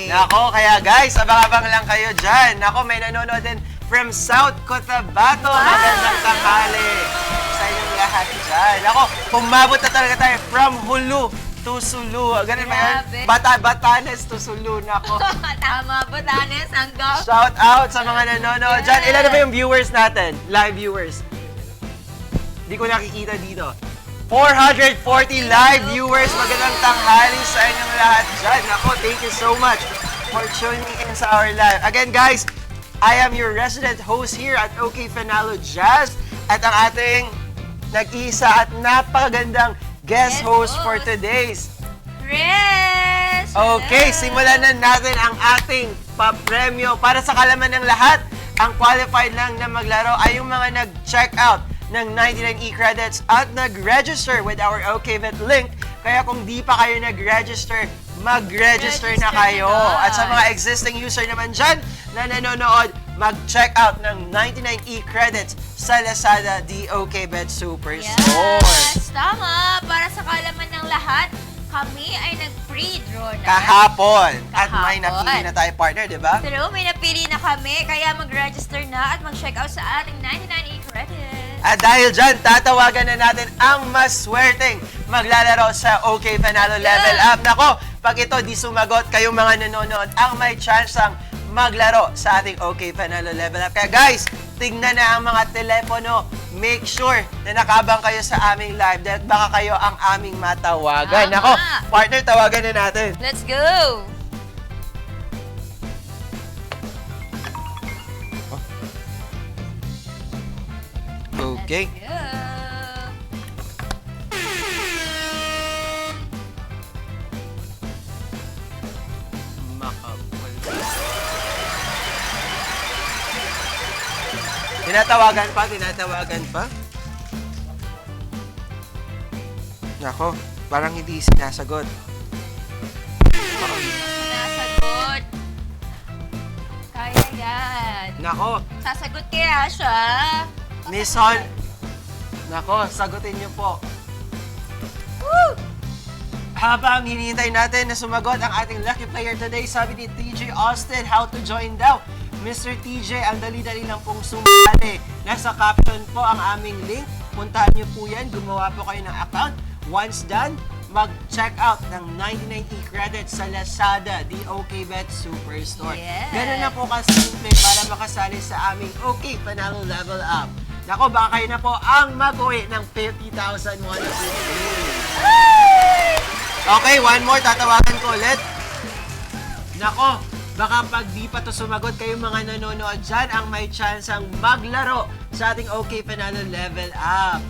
Nako, kaya guys, abang-abang lang kayo dyan. Nako, may nanonood din from South Cotabato. Magandang tanghali sa inyong lahat dyan. Nako, pumabot na talaga tayo from Hulu to Sulu. Ganun ba yun? Batanes to Sulu. Nako. Tama, Batanes hanggang... Shout out sa mga nanonood dyan. Ilan na ba yung viewers natin? Live viewers. Hindi ko nakikita dito. 440 live viewers. Magandang tanghali sa inyong lahat dyan. Nako, thank you so much for tuning in sa our live. Again, guys, I am your resident host here at OK Fanalo Jazz at ang ating nag-iisa at napakagandang guest host for today's. Chris! Okay, simulan na natin ang ating papremyo. Para sa kalaman ng lahat, ang qualified lang na maglaro ay yung mga nag-check out ng 99 e-credits at nag-register with our OKBet link. Kaya kung di pa kayo nag-register, mag-register na kayo. At sa mga existing user naman dyan na nanonood, mag-check out ng 99 e-credits sa Lazada the OKBet Superstore. Yes, tama. Para sa kalaman ng lahat, kami ay nag-free draw na. Kahapon. At may napili na tayo partner, di ba? Pero may napili na kami, kaya mag-register na at mag-check out sa ating 99 e-credits. At dahil dyan, tatawagan na natin ang mas swerteng maglalaro sa OK Fanalo Level Up. Nako, pag ito di sumagot, kayong mga nanonood, ang may chance ang maglaro sa ating OK Fanalo Level Up. Kaya guys, tignan na ang mga telepono. Make sure na nakabang kayo sa aming live dahil baka kayo ang aming matawagan. Nako, partner, tawagan na natin. Let's go! Okay. Let's go! Tinatawagan pa. Nako, parang hindi sinasagot. Nasagot. Kaya yan. Nako, Sasagot kaya siya. Miss Hon. Nako, sagutin niyo po. Woo! Habang hinihintay natin na sumagot ang ating lucky player today, sabi ni TJ Austin, how to join daw. Mr. TJ, ang dali-dali lang pong sumali. Nasa caption po ang aming link. Puntahan niyo po yan. Gumawa po kayo ng account. Once done, mag-check out ng 99 e-credits sa Lazada, the OKBet Superstore. Yes. Ganun na po kasimple para makasali sa aming OK Panalo Level Up. Nako, baka kayo na po ang mag-uwi ng 50,000 won. Okay, one more. Tatawagan ko ulit. Nako, baka pag di pa to sumagot kayong mga nanonood dyan, ang may chance ang maglaro sa ating OK Panalo Level Up.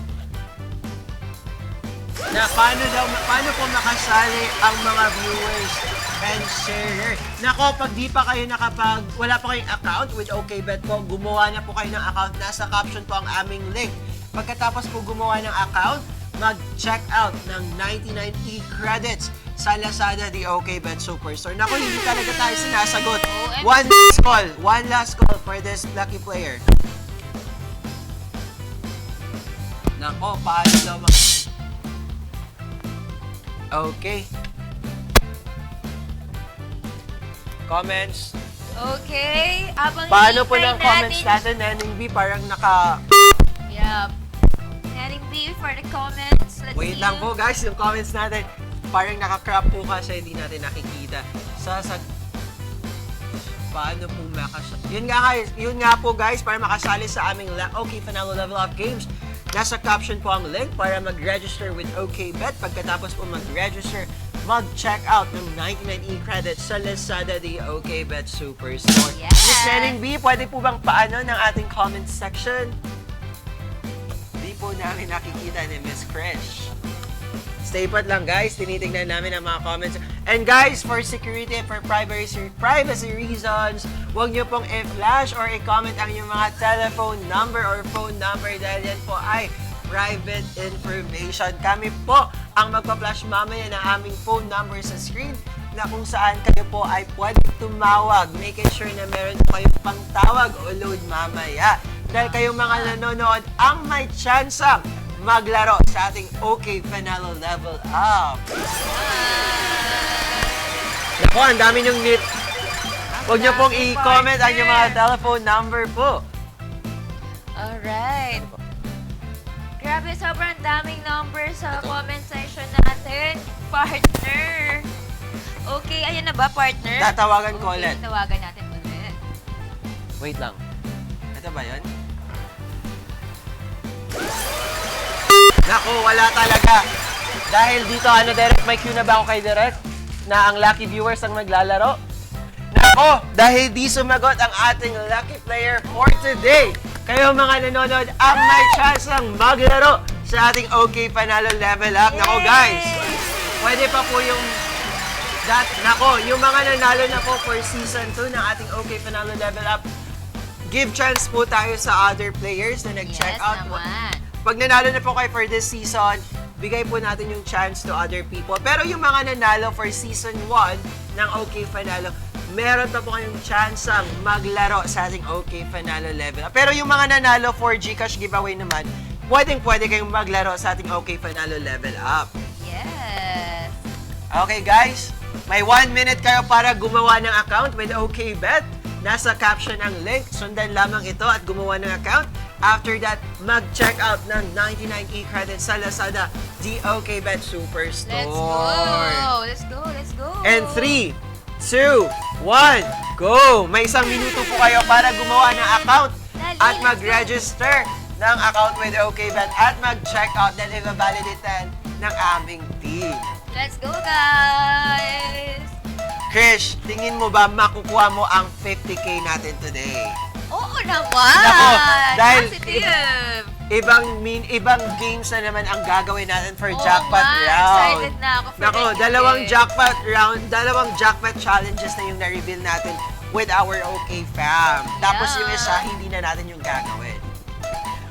Na paano po makasali ang mga viewers and share? Nako, pag di pa kayo wala pa kayong account with OKBet po, gumawa na po kayo ng account. Nasa caption po ang aming link. Pagkatapos po gumawa ng account, mag-check out ng 99 e-credits sa Lazada the OKBet Superstore. Nako, hindi talaga tayo sinasagot. One last call for this lucky player. Nako, paano daw Okay. Comments. Okay. Paano po ng comments natin, Nenning B? Parang Yup. Nenning B for the comments. Let's Wait see lang you. po guys, yung comments natin. Parang naka-crop po kasi hindi natin nakikita. Paano po Yun nga po guys, para makasali sa aming OK Fanalo Level Up Games. Nasa caption po ang link para mag-register with OKBet. Pagkatapos po mag-register, mag-check out ng 99 e-credits sa Lazada the OKBet Superstore. Yes. Miss Nenning B, pwede po bang paano ng ating comment section? Di po namin nakikita ni Miss Krish. Stay put lang guys, tinitingnan namin ang mga comments. And guys, for security and for privacy reasons, huwag nyo pong i-flash or i-comment ang inyong mga telephone number or phone number dahil yan po ay private information. Kami po ang magpa-flash mamaya ng aming phone number sa screen na kung saan kayo po ay pwede tumawag. Making sure na meron po kayong pangtawag o load mamaya. Dahil kayong mga nanonood ang may chance maglaro sa ating OK Fanalo Level Up. Nako, ang dami niyong Huwag niyo pong Dami, i-comment ang inyong mga partner. telephone number po. Alright. Grabe, sobrang daming numbers sa Ito. comment section natin. Partner. Okay, ayan na ba, partner? Tatawagan ko Okay, ulit. tawagan natin ulit. Wait lang. Ito ba yun? Naku, wala talaga. Dahil dito, Derek, may cue na ba ako kay Derek? Na ang lucky viewers ang maglalaro? Naku, dahil di sumagot ang ating lucky player for today. Kayo mga nanonood, ang may chance ang maglaro sa ating OK Panalo Level Up. Naku guys, pwede pa po yung yung mga nanalo na po for season 2 ng ating OK Panalo Level Up. Give chance po tayo sa other players na nag-check Yes out. naman. Pag nanalo na po kayo for this season, bigay po natin yung chance to other people. Pero yung mga nanalo for season 1 ng OK Panalo, meron pa po kayong chance ang maglaro sa ating OK Panalo Level Up. Pero yung mga nanalo for GCash giveaway naman, pwede kayong maglaro sa ating OK Panalo Level Up. Yes. Okay guys, may 1 minute kayo para gumawa ng account with OKBet. Nasa caption ang link, sundan lamang ito at gumawa ng account. After that, mag-check out ng 99 e-credit sa Lazada, the OKBet Superstore. Let's go. Let's go. And 3, 2, 1, go! May 1 minuto po kayo para gumawa ng account Dali, at let's mag-register ng account with OKBet at mag-check out dahil i-validatean ng aming team. Let's go, guys! Krish, tingin mo ba makukuha mo ang 50K natin today? Oo naman! Nako, dahil Positive! ibang games na naman ang gagawin natin for Oo jackpot nga, round. excited na ako for Nako, next dalawang game. jackpot round, dalawang jackpot challenges na yung na-reveal natin with our OK fam. Tapos Yeah. yung isa, hindi na natin yung gagawin.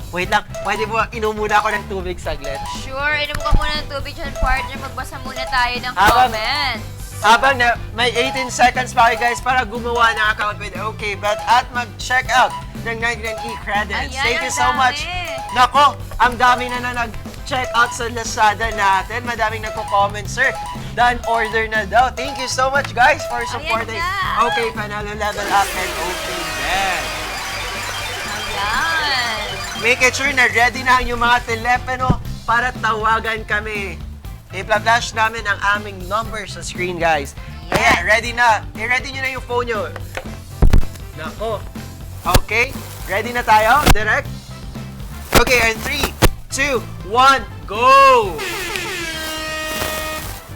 Wait lang, pwede mo inom muna ako ng tubig saglit? Sure, inom ka muna ng tubig dyan, partner. Magbasa muna tayo ng Habang- comments. Habang na may 18 seconds pa kayo guys para gumawa ng account with OKBet at mag-check out ng 99 e-credits. Ayan, Thank you ang so dami. much. Nako, ang dami na nag-check out sa Lazada natin. Madaming nagko-comment, sir. Done order na daw. Thank you so much guys for supporting na. OK Panalo Level Up and OKBet. Ayan. Make it sure na ready na ang inyong mga telepono para tawagan kami. I-flash namin ang aming number sa screen, guys. Kaya, ready na. I-ready nyo na yung phone nyo. Nako. Okay? Ready na tayo? Direct? Okay, and 3, 2, 1, go!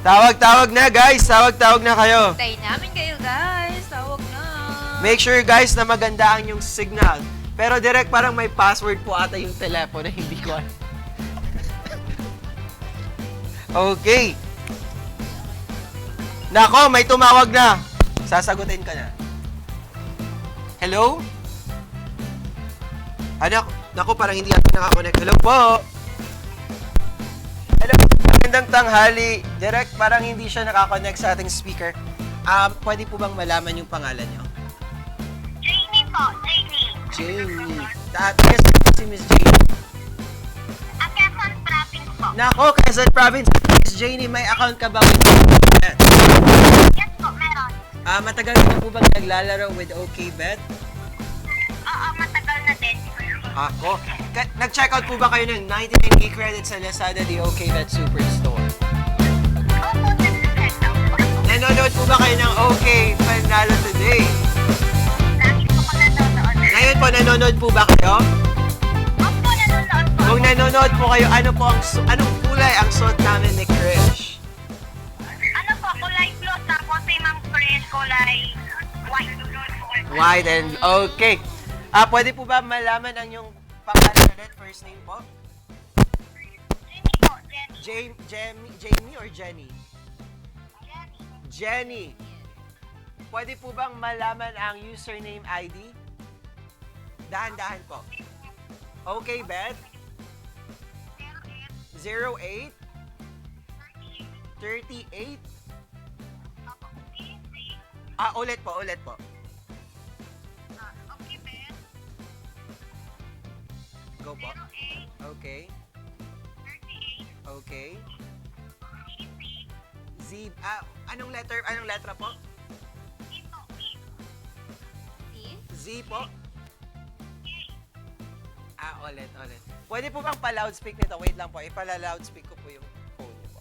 Tawag na, guys. Tawag na kayo. Tayo namin kayo, guys. Tawag na. Make sure, guys, na maganda ang yung signal. Pero direct, parang may password po ata yung telepono. Hindi ko alam. Okay. Nako, may tumawag na. Sasagutin ka na. Hello? Nako, parang hindi ako nakakonect. Hello po. Hello, magandang tanghali. Direct, parang hindi siya nakakonect sa ating speaker. Pwede po bang malaman yung pangalan niyo? Jamie po, Jamie. Jamie. Yes, si Miss Jamie. Quezon Province po. Nako, Quezon Province. Miss Jamie, may account ka ba with OKBet? Yes po, meron. Matagal ka na po bang naglalaro with OKBet? Oo, matagal na din. Ako. Nag-check out po ba kayo ng 99 e-credits sa Lazada, the OKBet Superstore? Opo, nag-check out po. Nanonood po ba kayo ng OK Panalo today? Lagi po ko nanonood. Ngayon po, nanonood po ba kayo? Opo, nanonood po. Kung nanonood po kayo, anong kulay ang suot namin ni Krish? Ano po, kulay blue, tapos si Ma'am Fred, kulay white. White and okay. Pwede po ba malaman ang yung pangalan ulit, first name po? Jamie po, Jenny. Jamie or Jenny? Jenny. Jenny. Pwede po bang malaman ang username ID? Dahan-dahan po. Okay, Bet. 08 38 ulit po. Okay, Ben. Go po. 08, Okay. 38, Okay. 80, Z, anong letra po? ito, C po. Ulit. Pwede po bang pa-loudspeak nito? Wait lang po. Ipala-loudspeak ko po yung phone niyo po.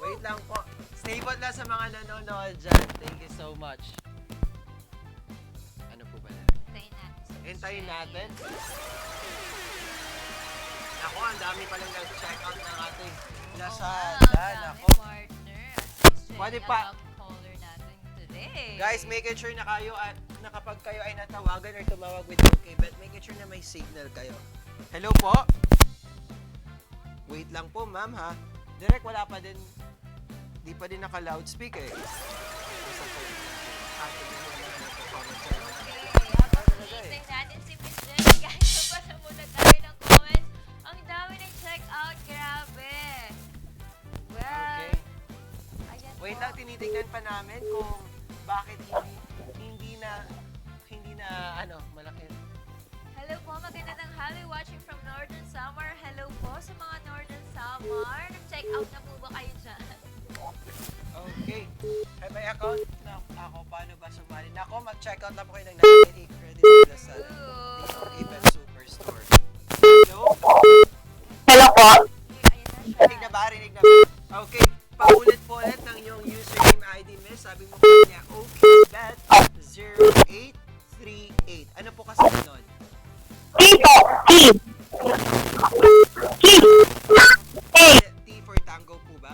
Wait lang po. Stay put lang sa mga nanonood dyan. Thank you so much. Ano po ba na? Hintayin natin. Ako, ang dami palang nag-check out ng ating Lazada. Nako. Partner. Pwede pa. Caller natin today. Guys, making sure na kayo at na kapag kayo ay natawagan or tumawag with OK Bet, making sure na may signal kayo. Hello po? Wait lang po, ma'am ha. Direct, wala pa din. Di pa din naka-loudspeak eh. Hintayin natin si Miss Jenny. Guys, nabasa muna tayo ng comments. Ang dami ng check out. Grabe. Well, Okay. ayan Wait po. lang, tinitingnan pa namin kung bakit hindi na malaki. Hello po, maganda ng hali watching from Northern Samar. Hello po sa mga Northern Samar. Nag-check out na po ba kayo dyan? Okay. May account na ako. Paano ba sumali? Nako, mag-check out na po kayo ng 98 credit sa Lazada. Even Superstore. Hello? Hello po. Ayan na siya. Rinig na ba? Okay. Paulit po ulit ng iyong username ID, miss. Sabi mo po niya, OKBet0838. Ano po kasi nun? T po. T for Tango po ba?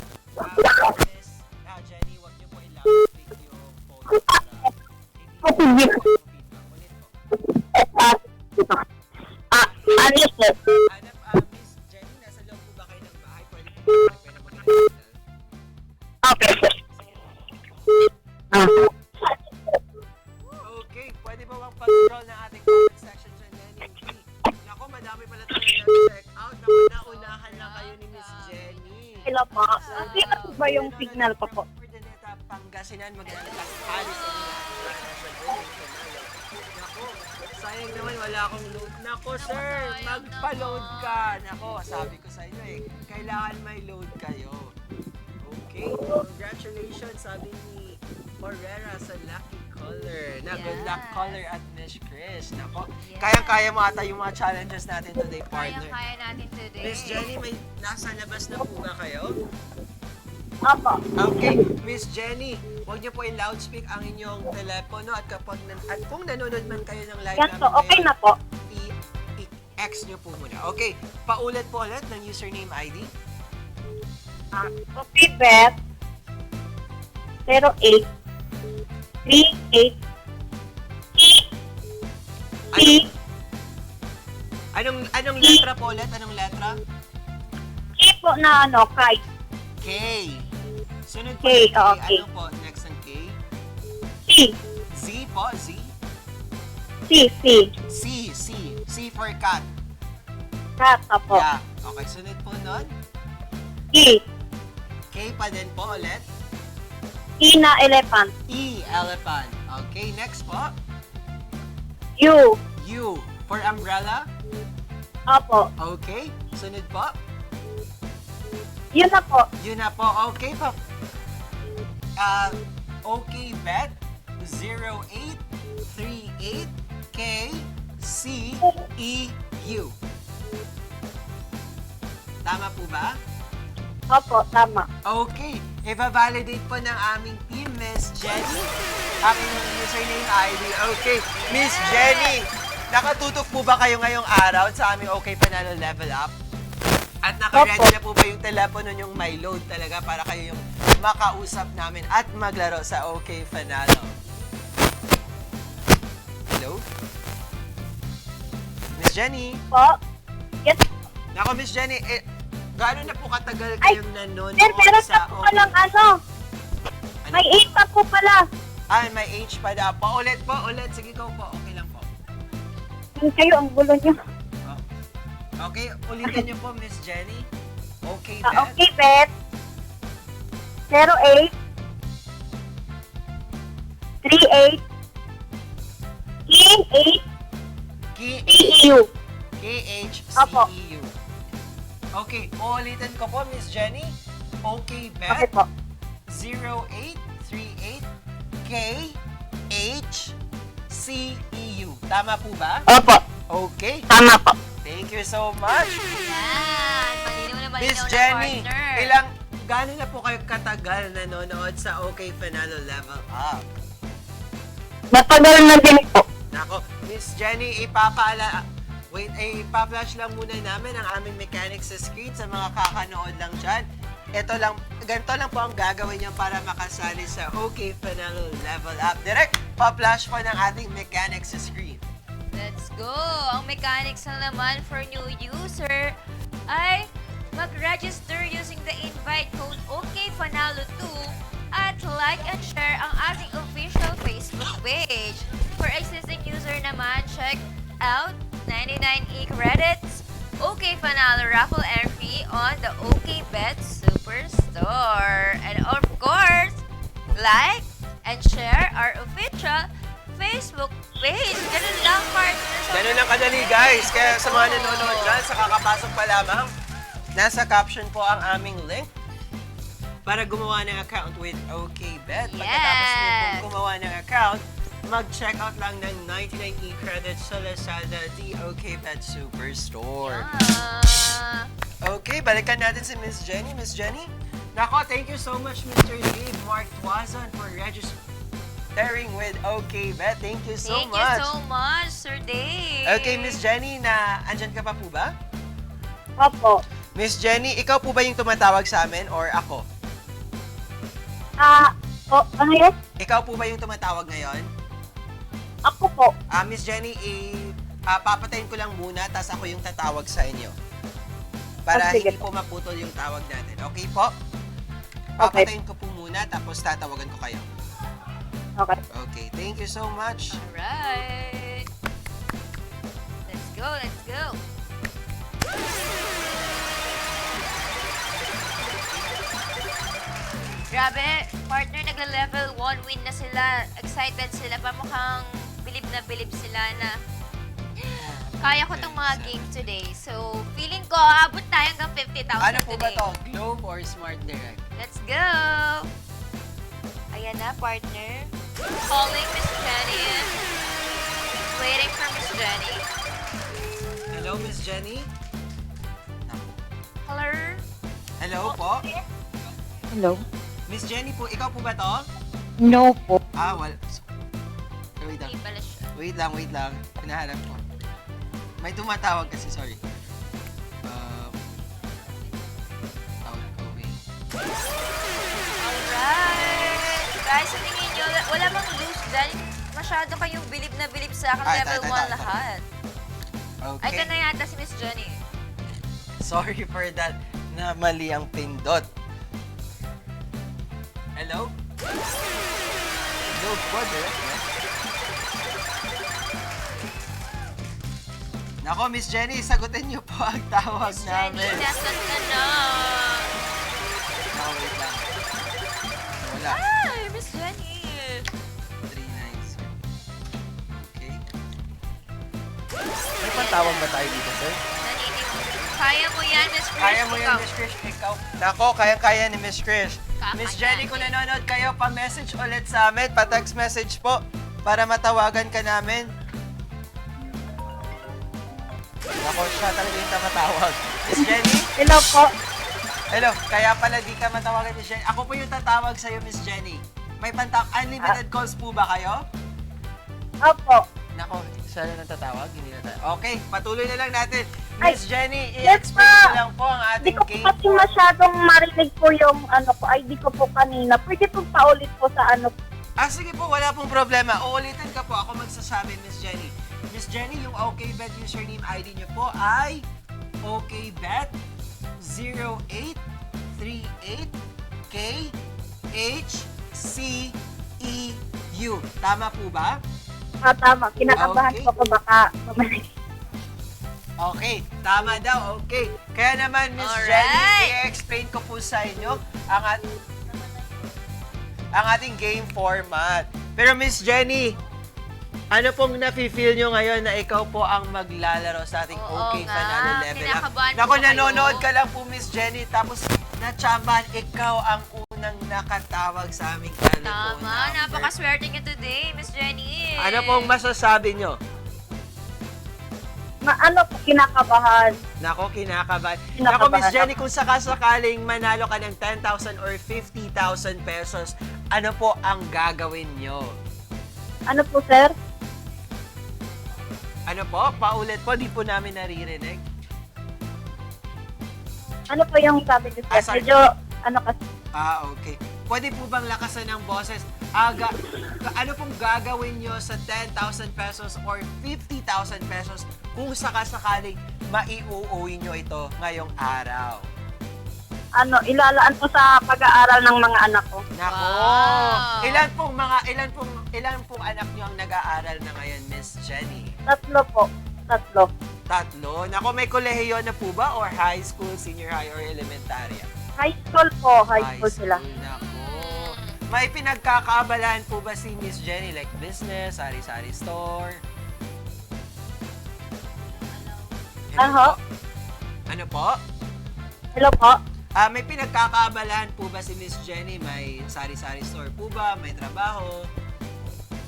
Miss Jenny, wag niyo po i-loudspeak yung phone para hindi feedback. Ulit po. Miss Jenny, nasa loob po ba kayo ng bahay? Pwede po ba kayo mag-signal? Okay, pwede ba bang pag-scroll ng ating comment section dyan, Jenny? Naku, madami pala tayo nag-check out. Naku, naunahan lang kayo ni Miss Jenny. Hello po. Sino po ba yung signal ko po? Ordineta, Pangasinan, maglalatang halos ang lahat. Naku, sayang naman wala akong load. Naku, sir, magpa-load ka. Naku, sabi ko sa inyo eh, kailangan may load kayo. Okay, congratulations, sabi ni Morera sa Lucky Color. Na good luck Yes. Color at Miss Chris. Nako, Yes. kayang-kaya mo ata yung mga challenges natin today, partner. Kaya natin today. Miss Jenny, may nasa labas na po ba kayo? Opo. Okay, Miss Jenny, huwag niyo po i-loudspeak ang inyong telepono at at kung nanonood man kayo ng live Yan po. Okay na po. i-X niyo po muna. Okay, paulit po ulit ng username ID. Okay, bet. 08 38 T Anong letra po ulit? Anong letra? T po na kite. K. Sunod po K, ng K. okay. Ano po? Next ang K? C. Z po? Z? C for cat. Cat po. Yeah. Okay, sunod po nun. E. K pa din po ulit. E na elephant. E, elephant. Okay, next po. U. U, for umbrella. Opo. Okay, sunod po. Yun na po. Yun na po. Okay po. Okay, bet. 0838 K C E U. Tama po ba? Opo, tama. Okay. I-validate po ng aming team, Miss Jenny. Aking username ID. Okay. Miss Jenny, nakatutok po ba kayo ngayong araw sa aming Okay Panalo Level Up? At naka-ready na po ba yung telepono yung may load talaga para kayo yung makausap namin at maglaro sa Okay Panalo? Hello? Miss Jenny? Po. Yes. Nako, Miss Jenny, gaano na po katagal Ay, kayong nanonood Sir, meron sa pa po palang May 8 pa po pala. May H pa daw. Paulit po, ulit. Sige, go po. Okay lang po. Kayo, ang gulo nyo. Oh. Okay, ulitin niyo po, Miss Jenny. Okay, bet. Okay, bet. 08 38 E8 K-H-C-E-U. Opo. Okay, uulitin ko po, Miss Jenny. Okay, Okay bet. po. 0838KHCEU. Tama po ba? Opo. Okay. Tama po. Thank you so much. Yan. Malinaw na malinaw Miss na Jenny, partner. gano'n na po kayo katagal nanonood sa OK Panalo Level Up? Matagal na din po. Nako, Miss Jenny, ipa-flash lang muna namin ang aming mechanics sa screen sa mga kakanood lang dyan. Ganito lang po ang gagawin niyo para makasali sa OK Panalo Level Up. Direct, pa-flash po ng ating mechanics sa screen. Let's go! Ang mechanics ng laman for new user ay mag-register using the invite code OKPanalo2 at like and share ang ating official Facebook page. For existing user naman, check out 99 e-credits, OK Panalo raffle entry on the OK Bet Superstore. And of course, like and share our official Facebook page. Ganun lang, partner. Ganun lang kadali, guys. Kaya sa mga nanonood dyan, sa kakapasok pa lamang, nasa caption po ang aming link para gumawa ng account with OKBet. Pagkatapos mo pong gumawa ng account, mag-check out lang ng 99 e-credits sa Lazada, the OKBet Superstore. Okay, balikan natin si Miss Jenny. Miss Jenny? Nako, thank you so much, Mr. Dave Mark Tuazon, for registering with OKBet. Thank you so Thank much. you so much, Sir Dave. Okay, Miss Jenny, andyan ka pa po ba? Opo. Miss Jenny, ikaw po ba yung tumatawag sa amin or ako? Ano yun? Ikaw po ba yung tumatawag ngayon? Ako po. Miss Jenny, papatayin ko lang muna, tapos ako yung tatawag sa inyo. Para Sige hindi po maputol yung tawag natin. Okay po? Okay. Papatayin ko po muna, tapos tatawagan ko kayo. Okay. Okay, thank you so much. Alright. Let's go, let's go. Grabe, partner, nagla-level 1 win na sila. Excited sila. Pamukhang bilib na bilib sila na kaya ko tong mga games today. So, feeling ko, abot tayo hanggang 50,000 Ano po ba today. to? Globe or Smart Direct? Let's go! Ayan na, partner. Calling Miss Jenny. Waiting for Miss Jenny. Hello, Miss Jenny? Hello? Hello po? Hello? Miss Jenny po, ikaw po ba to? No po. Wala. Wait lang. Hindi pala siya. Wait lang. Pinahanap ko. May tumatawag kasi, sorry. Outgoing. Alright! Guys, sa tingin nyo, wala bang loose dyan? Masyado kayong bilib na bilib sa akin. Level 1 lahat. Okay. Ay, ito na yata si Miss Jenny. Sorry for that na mali ang pindot. Hello? Hello po, direct. Nako, Miss Jenny, sagutin niyo po ang tawag Miss Jenny, namin. nasan ka na? Wait lang. Wala. Ay, Miss Jenny. 396. Okay. May pantawag ba tayo dito, sir? Naniniwag. Kaya mo yan, Miss Chris. Kaya mo yan, Ikaw. Miss Krish. Ikaw. Nako, kayang-kaya ni Miss Krish. Kakayanin. Miss Jenny, kung nanonood kayo, pa-message ulit sa amin, pa-text message po, para matawagan ka namin. Nako, siya talaga yung tamatawag. Miss Jenny? Hello po. Hello, kaya pala di ka matawagan, Miss Jenny. Ako po yung tatawag sa'yo, Miss Jenny. May unlimited calls po ba kayo? Opo. Nako, siya na tatawag, hindi na tayo. Okay, patuloy na lang natin. Ay, Miss Jenny, yes i-explain pa. ko lang po ang Hindi ating ko po game. kasi masyadong marinig po yung ID ko po kanina. Pwede po paulit po sa Sige po, wala pong problema. Uulitin ka po. Ako magsasabi, Miss Jenny. Miss Jenny, yung OKBet username ID niyo po ay OKBet0838KHCEU. Tama po ba? tama. Kinakabahan Okay. po ko baka bumalik. Okay, tama daw. Okay. Kaya naman, Miss Alright. Jenny, i-explain ko po sa inyo ang ating game format. Pero Miss Jenny, Ano pong nafe-feel nyo ngayon na ikaw po ang maglalaro sa ating Oo OK nga, Fanalo Level Up? kinakabahan Naku, po kayo. nanonood ka lang po, Miss Jenny, tapos natsambahan, ikaw ang unang nakatawag sa aming telephone Tama, number. napakaswerte niyo today, Miss Jenny. Ano pong masasabi nyo? Ano po, kinakabahan. Nako, kinakabahan. Kinakabahan Nako, Miss ako. Jenny, kung sakasakaling manalo ka ng 10,000 or 50,000 pesos, ano po ang gagawin nyo? Ano po, sir? Ano po? Paulit po, di po namin naririnig. Ano po yung sabi niyo, Ah, sir? sorry. Medyo, kasi, Okay. Pwede po bang lakasan ng boses? Ano pong gagawin nyo sa 10,000 pesos or 50,000 pesos kung sakasakaling maiuuwi nyo ito ngayong araw? ilalaan po sa pag-aaral ng mga anak ko. Nako! Wow. Ilan pong anak nyo ang nag-aaral na ngayon, Miss Jenny? 3 po. 3. 3. Nako, may kolehiyo na po ba? Or high school, senior high, or elementarya? High school po. High school sila. Nako. May pinagkakaabalahan po ba si Miss Jenny? Like business, sari-sari store? Ano? Ano po? Hello po. May pinagkakaabalahan po ba si Miss Jenny? May sari-sari store po ba? May trabaho?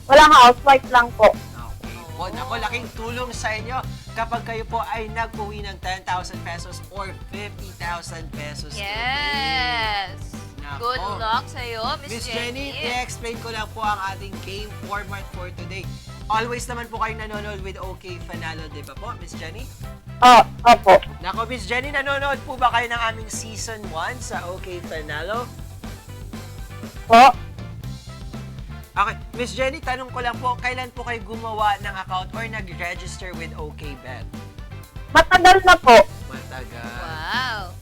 Walang housewife lang po. Okay po. Naku, laking tulong sa inyo kapag kayo po ay nag-uwi ng 10,000 pesos or 50,000 pesos today. Yes. Nako. Good luck sa'yo, Miss Miss Jenny, Jenny. i-explain ko lang po ang ating game format for today. Always naman po kayong nanonood with OK Fanalo, di ba po, Miss Jenny? Opo. Nako, Miss Jenny, nanonood po ba kayo ng aming Season 1 sa OK Fanalo? Po. Okay, Miss Jenny, tanong ko lang po, kailan po kayo gumawa ng account or nag-register with OK Bet? Matagal na po. Matagal. Wow.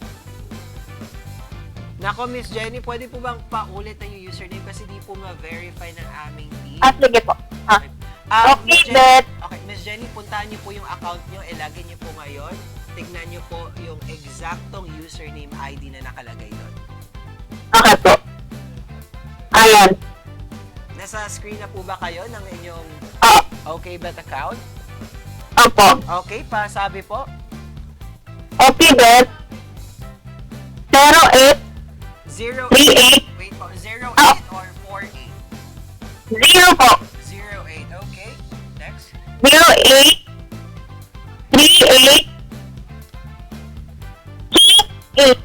Nako, Miss Jenny, pwede po bang paulit na yung username kasi di po ma-verify ng aming team? Sige po. Okay, Miss Jenny, Bet. okay, Miss Jenny, puntahan niyo po yung account niyo, ilagay niyo po ngayon. Tignan niyo po yung exactong username ID na nakalagay doon. Okay po. Ayan. Nasa screen na po ba kayo ng inyong OK Bet account? Opo. Okay, pasabi po. Okay, Bet. 08 08, 38 wait po, 08 or 48? 0 po. 08, okay. Next. 08 38 8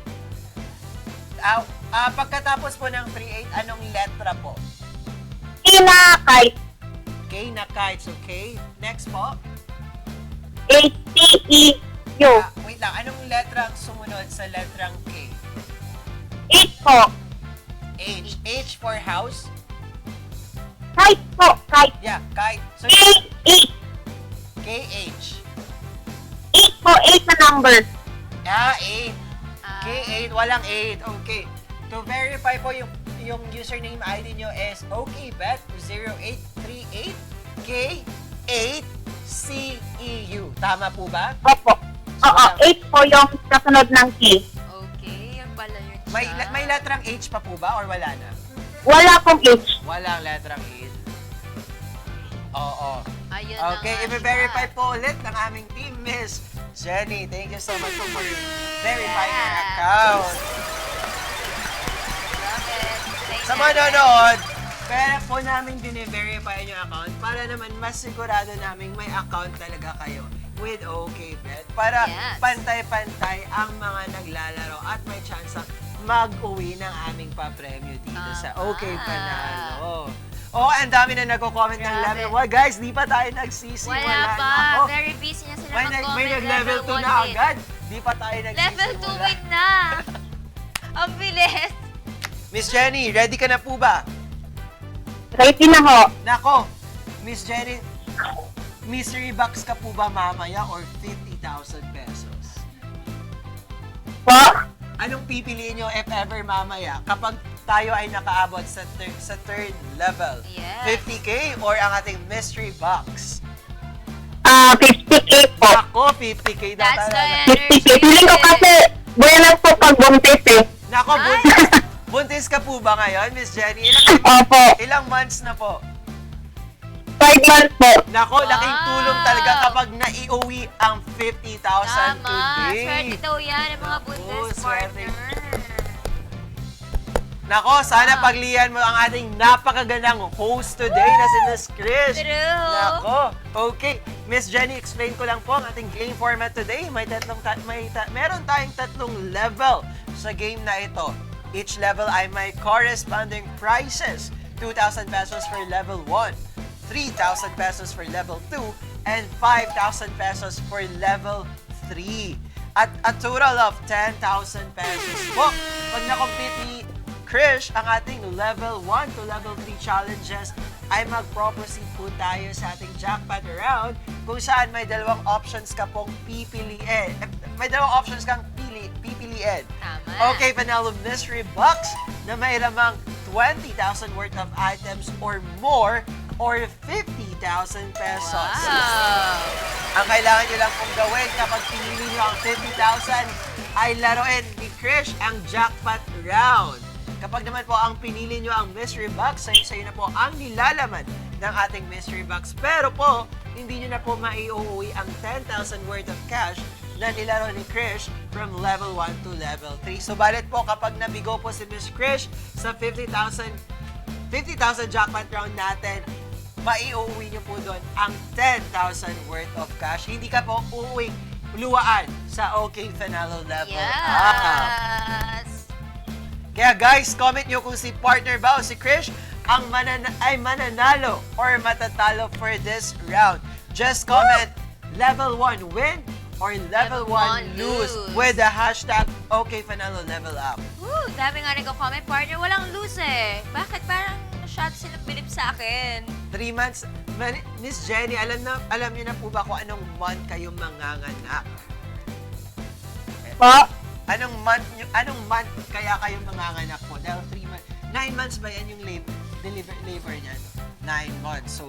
Pagkatapos po ng 38, anong letra po? Inakay. K na kites, okay? Next po. ATEU. Wait lang, anong letra ang sumunod sa letrang K? 8 po. H. H for house? Kite po. Kite. Yeah, kite. So, 8 KH. 8 po. 8 na number. 8. K8, walang 8. Okay. To verify po yung username ID nyo is OKBet0838K8CEU. Tama po ba? Opo. Oo. 8 po yung kasunod ng key. Okay, yan pala yun siya. May letrang H pa po ba or wala na? Wala pong H. Walang letrang H. Oo. Ayun na Okay, nga i-verify siya. po ulit ng aming team, Miss Jenny. Thank you so much po for verifying your Yeah. account. Love it. Sa mga nanonood, pwede po namin din-verify yung account para naman mas sigurado namin may account talaga kayo with OKBet para Yes. pantay-pantay ang mga naglalaro at may chance mag-uwi ng aming papremyo dito sa Tama. OK Panalo. Oh, ang dami na nagko-comment ng Grabe. level 1. Guys, di pa tayo nagsisi. Wala pa. na ako. Very busy na sila May mag-comment. nag-level 2 na 1 win. agad. Di pa tayo nagsisimula. Level 2 win na. Ang bilis. Miss Jenny, ready ka na po ba? Ready na ho. Nako, Miss Jenny, mystery box ka po ba mamaya or 50,000 pesos? Po. Anong pipiliin nyo if ever mamaya kapag tayo ay nakaabot sa third level? Yes. 50K or ang ating mystery box? 50K po. Nako, 50K na That's the talaga. energy. 50K. Feeling ko kasi buenas po pag buntis eh. Nako, Ay! buntis ka po ba ngayon, Miss Jenny? Opo. Ilang months na po? 5 months po. Nako, laking Wow. tulong talaga kapag naiuwi ang 50,000 Tama. today. Swerte daw yan ang mga Naku, bundes swerte. partner. Nako, sana paglihan mo ang ating napakagandang host today na si Miss Krish. True. Nako, okay. Miss Jenny, explain ko lang po ang ating game format today. Meron tayong tatlong level sa game na ito. Each level ay may corresponding prizes. 2,000 pesos for level 1, 3,000 pesos for level 2, and 5,000 pesos for level 3. At a total of 10,000 pesos po. Pag na-complete ni Krish ang ating level 1 to level 3 challenges, ay mag-proceed po tayo sa ating jackpot round kung saan may dalawang options ka pong pipiliin. May dalawang options kang pipiliin. Tama. Okay, panalo mystery box na may lamang 20,000 worth of items or more or 50,000 pesos. Wow. Ang kailangan nyo lang pong gawin kapag pinili nyo ang 50,000 ay laruin ni Krish ang jackpot round. Kapag naman po ang pinili nyo ang mystery box, sa'yo na po ang nilalaman ng ating mystery box. Pero po, hindi nyo na po maiuwi ang 10,000 worth of cash na nilaro ni Krish from level 1 to level 3. So, balit po kapag nabigo po si Miss Krish sa 50,000 jackpot round natin, maiuwi nyo po doon ang 10,000 worth of cash. Hindi ka po uuwi luwaan sa OK Finalo level up. Yes. Kaya guys, comment nyo kung si partner ba o si Krish ang mananalo or matatalo for this round. Just comment level 1 win or level 1 lose with the hashtag OKFinalo level up. Woo, dami nga nagko-comment partner. Walang lose eh. Bakit parang shot sila Philip sa akin? 3 months. Miss Jenny, alam niyo na po ba kung anong month kayo manganganak? Po. Anong month kaya kayo manganganak po? Dahil 3 months. 9 months ba yan yung labor niyan? 9 months. So,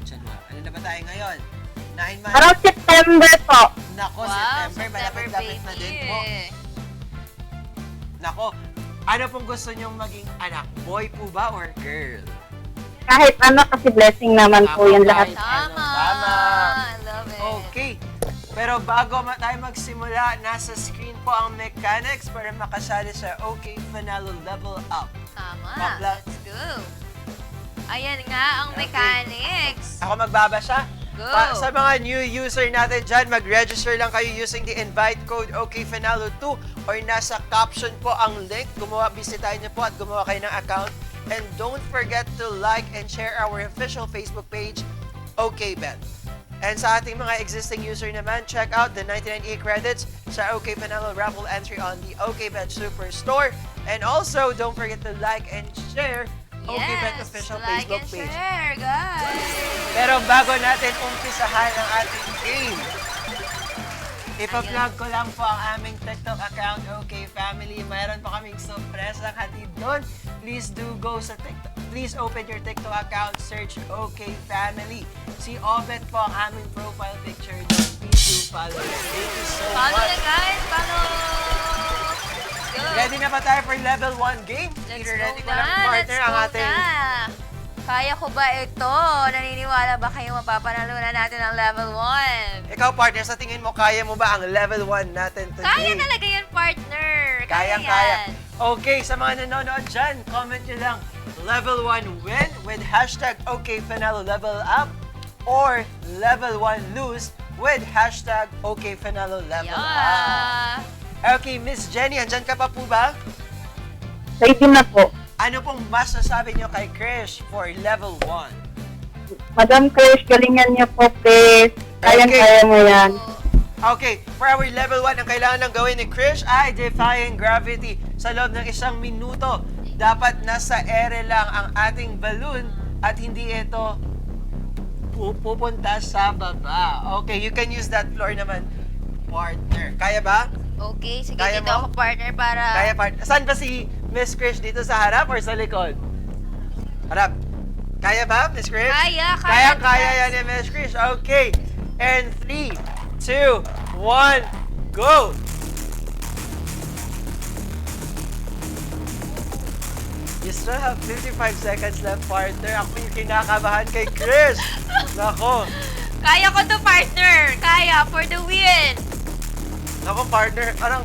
January. Ano na ba tayo ngayon? 9 months. Around September po. Nako, Wow, September. Malapit-lapit na din po. baby. Nako, ano pong gusto nyong maging anak? Boy po ba or girl? Kahit ano kasi blessing naman po Tama, yung lahat. kahit Tama. Tama. I love it. Okay. Pero bago tayo magsimula, nasa screen po ang mechanics para makasali sa OK Finalo Level Up. Tama. Bakla. Let's go. Ayan nga ang Okay. mechanics. Ako magbabasa. Go. Sa mga new user natin dyan, mag-register lang kayo using the invite code OKFinalo2 or nasa caption po ang link. Bisitahin niyo po at gumawa kayo ng account. And don't forget to like and share our official Facebook page, OKBet. And sa ating mga existing user naman, check out the 99 credits sa OK Panalo raffle entry on the OKBet Superstore. And also, don't forget to like and share OKBet official like Facebook and page. share, guys. Pero bago natin umpisahan ang ating game, ipa-plug ko lang po ang aming TikTok account, OK Family. Mayroon po kaming sorpresa hatid doon. Please do go sa TikTok. Please open your TikTok account, search OK Family. Si Obet po ang aming profile picture doon. Please do follow. Thank you so Follow much. na, guys. Follow. Go. Ready na ba tayo for level 1 game? Let's Ready go ko lang na. partner Let's ang go ating... na. Kaya ko ba ito? Naniniwala ba kayo mapapanalunan natin ang level 1? Ikaw partner, sa tingin mo, kaya mo ba ang level 1 natin today? Kaya talaga yan, partner. Kaya Kaya. yan. Okay, sa mga nanonood dyan, comment nyo lang level 1 win with hashtag OKFinalo level up or level 1 lose with hashtag OKFinalo level up. Yeah. Okay, Miss Jenny, andyan ka pa po ba? Ready na po. Ano pong masasabi nyo kay Krish for level 1? Madam Krish, galingan niyo po, please. Kayang-kaya mo yan. Okay, for our level 1, ang kailangan lang gawin ni Krish ay defying gravity. Sa loob ng 1 minuto, dapat nasa ere lang ang ating balloon at hindi ito pupunta sa baba. Okay, you can use that floor naman, partner. Kaya ba? Okay, sige, Kaya dito mo? ako, partner, para... Kaya, partner. Saan ba si Miss Krish? Dito sa harap or sa likod? Harap. Kaya ba, Miss Krish? Kaya Kaya yes. yan ni Miss Krish. Okay. And 3, 2, 1, go! You still have 55 seconds left, partner. Ako yung kinakabahan kay Chris. Nako. Kaya ko to, partner. Kaya, for the win. Nako, partner. Parang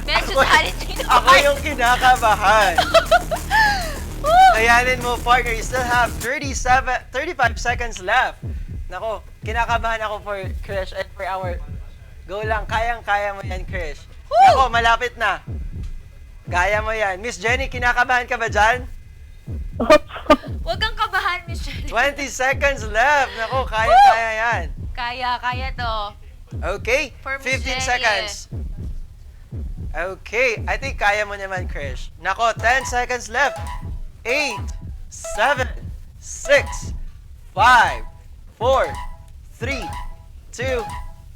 Medyo Ako- challenging ako naman. yung kinakabahan. Woo! Kayanin mo, partner. You still have 35 seconds left. Nako, kinakabahan ako for Krish and for our... Go lang, kayang-kaya mo yan, Krish. Woo! Nako, malapit na. Kaya mo yan. Miss Jenny, kinakabahan ka ba dyan? Huwag kang kabahan, Miss Jenny. 20 seconds left. Nako, kaya-kaya yan. Kaya to. Okay, For Miss 15 Jenny. seconds. Okay, I think kaya mo naman, Krish. Nako, 10 seconds left. 8, 7, 6, 5, 4, 3, 2,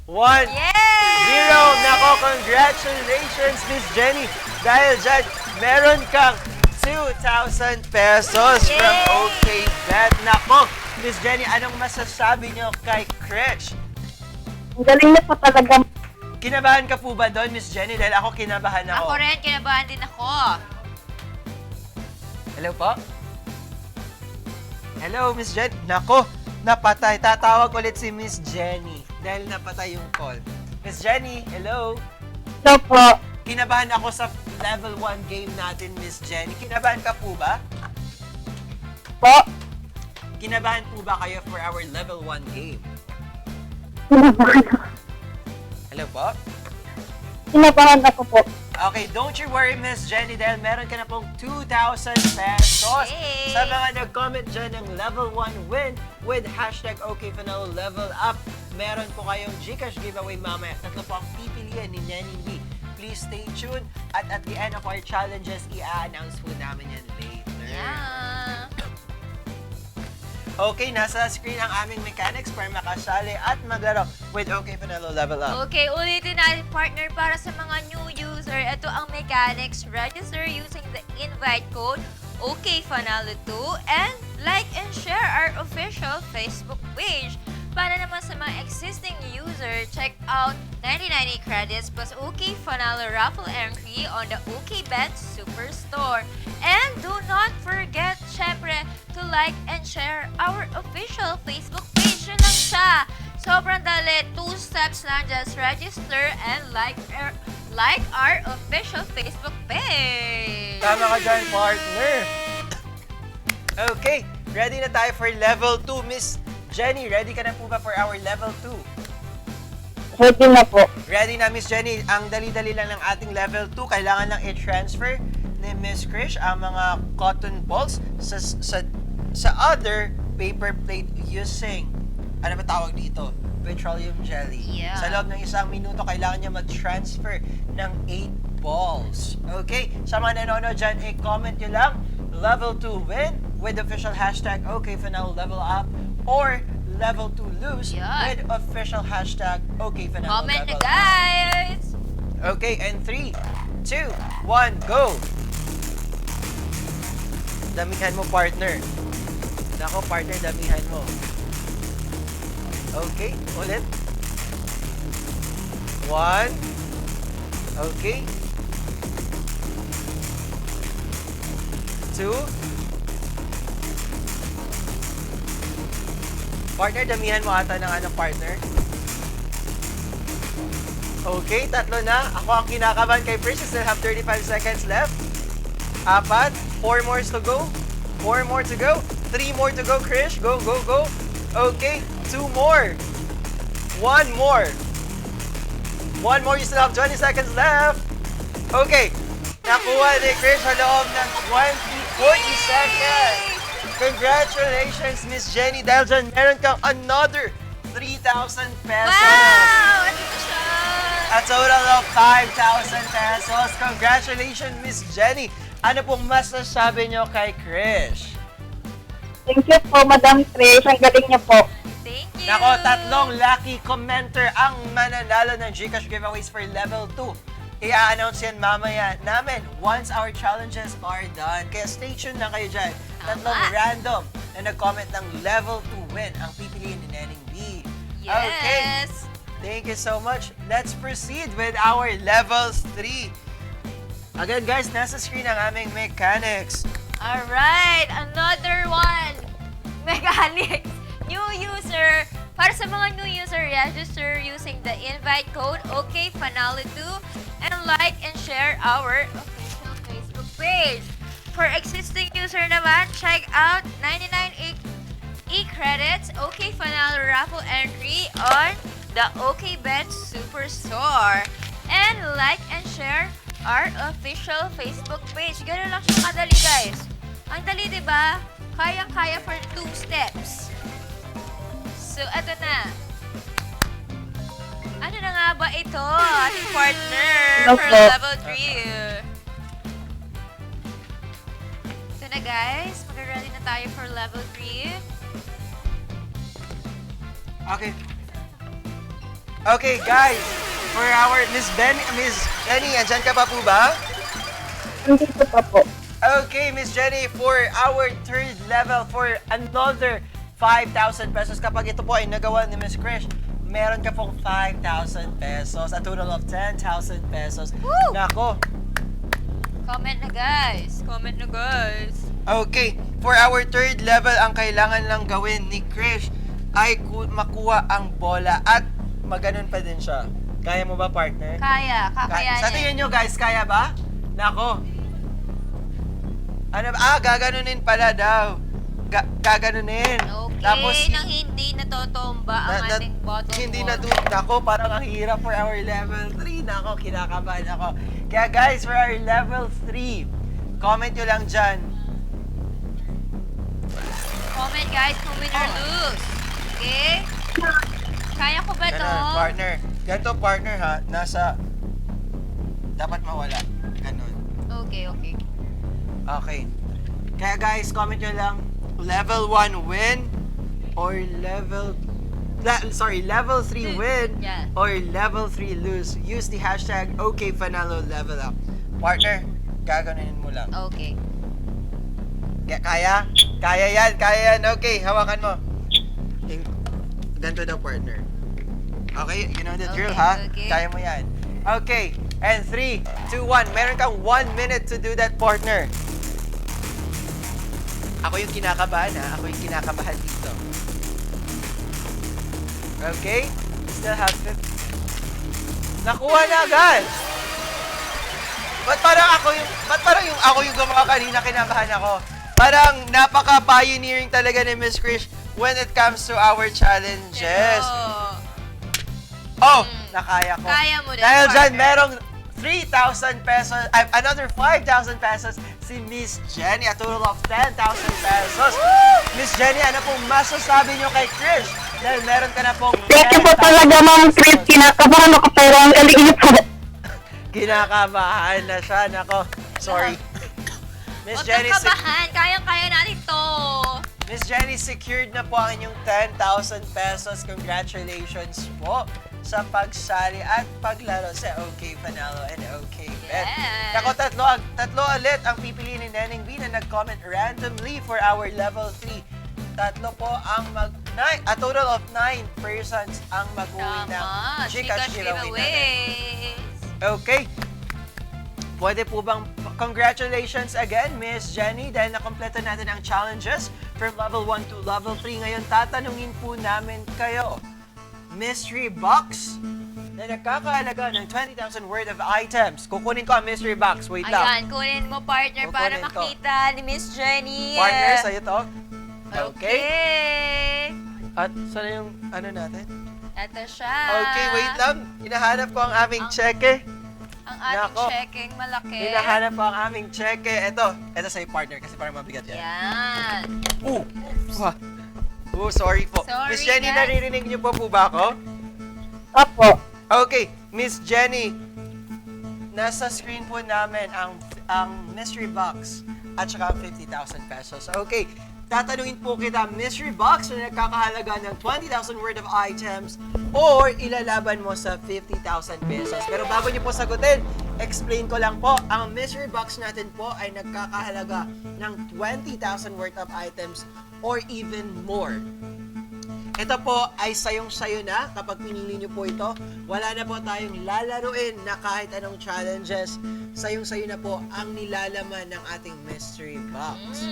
1, Yay! 0. Nako, congratulations, Miss Jenny. Dahil dyan, meron kang 2,000 pesos from Yay! OK Bet. Nako, Miss Jenny, anong masasabi niyo kay Krish? Ang galing niya po talaga. Kinabahan ka po ba doon, Miss Jenny? Dahil ako kinabahan Ako ako. rin, kinabahan din ako. Hello po? Hello, Miss Jenny. Nako, napatay. Tatawag ulit si Miss Jenny dahil napatay yung call. Miss Jenny, hello? Hello po. Kinabahan ako sa level 1 game natin, Miss Jenny. Kinabahan ka po ba? Po. Kinabahan po ba kayo for our level 1 game? Hello po? Kinabahan ako po. Okay, don't you worry, Miss Jenny, dahil meron ka na pong 2,000 pesos Yay! sa mga nag-comment dyan ng level 1 win with hashtag OKFanalo level up. Meron po kayong Gcash giveaway mamaya. Tatlo po ang pipilian ni Nenny B. Please stay tuned at the end of our challenges, i-announce po namin yan later. Yeah. Okay, nasa screen ang aming mechanics para makasali at maglaro with OKFanalo level up. Okay, ulitin natin, partner, para sa mga new user. Ito ang mechanics. Register using the invite code OKFanalo2 and like and share our official Facebook page. Para naman sa mga existing user, check out 99 credits plus OK Fanalo raffle entry on the OK Bet Superstore. And do not forget, syempre, to like and share our official Facebook page. Yun lang siya. Sobrang dali. 2 steps lang. Just register and like our official Facebook page. Tama ka dyan, partner. Okay, ready na tayo for level 2, Miss Jenny. Ready ka na po ba for our level 2? Ready na po. Ready na, Miss Jenny. Ang dali-dali lang ng ating level 2. Kailangan lang i-transfer ni Miss Krish ang mga cotton balls sa other paper plate using, ano ba tawag dito? Petroleum jelly. Yeah. Sa loob ng 1 minuto, kailangan niya mag-transfer ng 8 balls. Okay? Sa mga nanonood dyan, i-comment nyo lang level 2 win with official hashtag OKFanalo level up or level 2 lose Yeah. with official hashtag OKFanalo Comment na, level up. guys! Okay, and 3, 2, 1, go! Damihan mo, partner. Nako, partner, damihan mo. Okay, ulit. 1. Okay. 2. Partner, damihan mo ata ng partner. Okay, 3 na. Ako ang kinakabahan kay Prince. Still have 35 seconds left. 4. 4 more to go. 4 more to go. 3 more to go, Krish. Go, go, go. Okay, 2 more. 1 more. 1 more. You still have 20 seconds left. Okay. Nakuha ni Krish sa loob ng 40 seconds. Congratulations, Miss Jenny. Dahil dyan, meron kang another 3,000 pesos. Wow! Ito na siya! A total of 5,000 pesos. Congratulations, Miss Jenny. Ano pong masasabi nyo kay Krish? Thank you po, Madam Trish. Ang galing niya po. Thank you! Nako, 3 lucky commenter ang mananalo ng Gcash giveaways for level 2. I-announce yan mamaya namin once our challenges are done. Kaya stay tuned lang kayo dyan. 3 Tama. random na nag-comment ng level 2 win ang pipiliin ni Nenning B. Okay. Yes! Thank you so much. Let's proceed with our levels 3. Again guys, nasa screen ang aming mechanics. Alright, another one. Mechanics, new user. Para sa mga new user, register using the invite code OKFanalo2 and like and share our official Facebook page. For existing user naman, check out 99 e-credits OKFanalo raffle entry on the OKBet Superstore. And like and share our official Facebook page. Ganun lang siya kadali, guys. Ang dali, di ba? Kayang-kaya for 2 steps. So, eto na. Ano na nga ba ito? Ating partner for Okay. level 3. Ito na, guys. Mag-ready na tayo for level 3. Okay. Okay, guys. For our Miss Jenny, andyan ka pa po ba? Hindi ko pa po. Okay, Miss Jenny, for our third level, for another 5,000 pesos. Kapag ito po ay nagawa ni Miss Krish, meron ka pong 5,000 pesos. A total of 10,000 pesos. Woo! Nako. Comment na, guys. Comment na, guys. Okay, for our third level, ang kailangan lang gawin ni Krish ay makuha ang bola at maganon pa din siya. Kaya mo ba, partner? Kaya. Kakayanin. Sa tingin nyo, guys, kaya ba? Nako. Ano ba? Gaganunin pala daw. Gaganunin. Okay, Tapos, nang hindi natotomba ang ating bottom hindi wall. na Nako, parang ang hirap for our level 3. Nako, kinakabahan ako. Kaya guys, for our level 3, comment nyo lang dyan. Comment, guys, kung win or lose. Okay? Kaya ko ba to? Ganon, partner. Ganito, partner, ha? Nasa... Dapat mawala. Ganon. Okay. Okay. Kaya guys, comment nyo lang, level 1 win or level 3 win Yeah. or level 3 lose. Use the hashtag OKFanalo level up. Partner, gaganunin mo lang. Okay. Kaya? Kaya yan. Okay, hawakan mo. Ganito daw, partner. Okay, you know the drill, ha? Okay. Kaya mo yan. Okay, and 3, 2, 1. Meron kang 1 minute to do that, partner. Ako yung kinakabahan, ha? Ako yung kinakabahan dito. Okay? Still have 50. Nakuha na agad! Ba't parang ako yung gumawa kanina, kinabahan ako? Parang napaka-pioneering talaga ni Miss Krish when it comes to our challenges. Oh, nakaya ko. Kaya mo din, Dahil dyan, partner. merong 3,000 pesos, another 5,000 pesos si Miss Jenny, a total of 10,000 pesos. Miss Jenny, ano pong masasabi nyo kay Krish? Dahil meron ka na pong Thank you po talaga, Ma'am Chris. Kinakabahan ako pero ang galing niyo po. kinakabahan na siya. Nako, sorry. Miss Huwag Jenny, kang kabahan. Kayang-kaya natin to. Miss Jenny, secured na po ang inyong 10,000 pesos. Congratulations po sa pagsali at paglaro sa OKFanalo and OKBet. Yes. Nako, tatlo ulit ang pipiliin ni Neneng B na nag-comment randomly for our level 3. Tatlo po ang a total of 9 persons ang mag-uwi ng Tama. Gcash giveaway natin. giveaways. Okay. Pwede po bang congratulations again, Miss Jenny, dahil nakompleto natin ang challenges from level 1 to level 3. Ngayon, tatanungin po namin kayo, mystery box na nagkakahalaga ng 20,000 worth of items. Kukunin ko ang mystery box. Wait lang. Ayan, kunin mo, partner, para Kukunin ko. makita ni Miss Jenny. Partner, sa'yo to. Okay. Okay. At saan yung ano natin? Ito siya. Okay, wait lang. Hinahanap ko ang aming cheque. Ang ating Nako. checking malaki. Hinahanap ko ang aming cheque. Ito sa'yo, partner, kasi parang mabigat yan. Yan. Wah. Sorry po. Sorry, Miss Jenny, guys. naririnig niyo po ba ako? Opo. Okay, Miss Jenny, nasa screen po namin ang mystery box at saka ang 50,000 pesos. Okay, tatanungin po kita, mystery box na nagkakahalaga ng 20,000 worth of items or ilalaban mo sa 50,000 pesos. Pero bago niyo po sagutin, explain ko lang po, ang mystery box natin po ay nagkakahalaga ng 20,000 worth of items or even more. ito po ay sayong-sayo na. Kapag pinili nyo po ito, wala na po tayong lalaruin na kahit anong challenges. Sayong-sayo na po ang nilalaman ng ating mystery box.